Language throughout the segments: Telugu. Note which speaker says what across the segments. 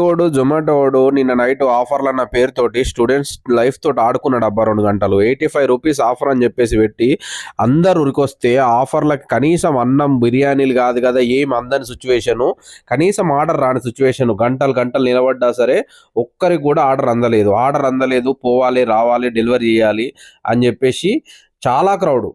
Speaker 1: వాడు జొమాటో వాడు నిన్న నైట్ ఆఫర్లు అన్న పేరుతోటి స్టూడెంట్స్ లైఫ్ తోటి ఆడుకున్నాడు అబ్బా 2 గంటలు. 85 రూపీస్ ఆఫర్ అని చెప్పేసి పెట్టి అందరు ఉరికొస్తే ఆఫర్లకు కనీసం అన్నం బిర్యానీలు కాదు కదా ఏం అందని సిచ్యువేషను, కనీసం ఆర్డర్ రాని సిచ్యువేషన్. గంటలు గంటలు నిలబడ్డా సరే ఒక్కరికి కూడా ఆర్డర్ అందలేదు, పోవాలి రావాలి డెలివరీ చేయాలి అని చెప్పేసి చాలా క్రౌడ్.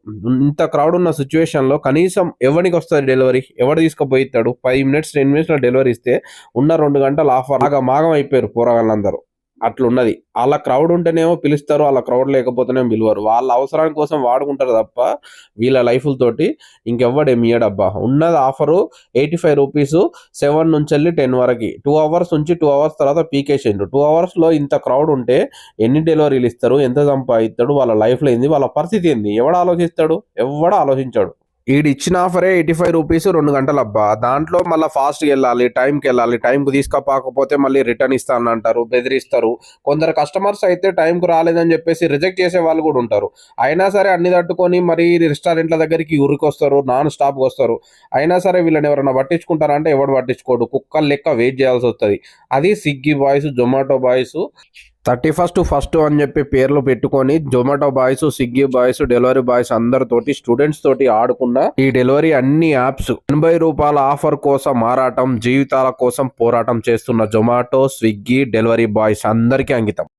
Speaker 1: ఇంత క్రౌడ్ ఉన్న సిచ్యువేషన్లో కనీసం ఎవరికి వస్తుంది డెలివరీ, ఎవడు తీసుకుపోయిస్తాడు? 5 మినిట్స్ 10 మినిట్స్లో డెలివరీ ఇస్తే ఉన్న 2 గంటలు ఆఫర్ మాగం అయిపోయారు పోరగాళ్ళందరూ. అట్లున్నది. అలా క్రౌడ్ ఉంటేనేమో పిలుస్తారు, అలా క్రౌడ్ లేకపోతేనేమో పిలవరు. వాళ్ళ అవసరాని కోసం వాడుకుంటారు తప్ప వీళ్ళ లైఫ్లతోటి ఇంకెవ్వడేమి ఇయ్యడబ్బా. ఉన్నది ఆఫరు 85 రూపీస్, 7 నుంచి వెళ్ళి 10 వరకు, 2 అవర్స్ నుంచి 2 అవర్స్ తర్వాత పీకేసిండు. 2 అవర్స్లో ఇంత క్రౌడ్ ఉంటే ఎన్ని డెలివరీలు ఇస్తారు, ఎంత సంపాదిస్తాడు, వాళ్ళ లైఫ్లో ఏంది, వాళ్ళ పరిస్థితి ఏంది, ఎవడు ఆలోచిస్తాడు? ఎవడు ఆలోచించాడు. ఈడు ఇచ్చిన ఆఫరే 85 రూపీస్ 2 గంటలు అబ్బా. దాంట్లో మళ్ళీ ఫాస్ట్గా వెళ్ళాలి, టైంకి తీసుకపోకపోతే మళ్ళీ రిటర్న్ ఇస్తాను అంటారు, బెదిరిస్తారు. కొందరు కస్టమర్స్ అయితే టైంకు రాలేదని చెప్పేసి రిజెక్ట్ చేసే వాళ్ళు కూడా ఉంటారు. అయినా సరే అన్ని తట్టుకొని మరి రెస్టారెంట్ల దగ్గరికి ఉరికొస్తారు, నాన్ స్టాప్గా వస్తారు. అయినా సరే వీళ్ళని ఎవరైనా పట్టించుకుంటారంటే ఎవడు పట్టించుకోడు, కుక్కలు లెక్క వెయిట్ చేయాల్సి వస్తుంది. అది Swiggy boys, Zomato boys 31st first అని చెప్పి పేర్లు పెట్టుకొని Zomato boys, Swiggy boys, delivery boys అందరితోటి స్టూడెంట్స్ తోటి ఆడుకున్న ఈ డెలివరీ అన్ని యాప్స్ 80 రూపాయల ఆఫర్ కోసం మారాటం, జీవితాల కోసం పోరాటం చేస్తున్న జొమాటో, స్విగ్గీ, డెలివరీ బాయ్స్ అందరికీ అంకితం.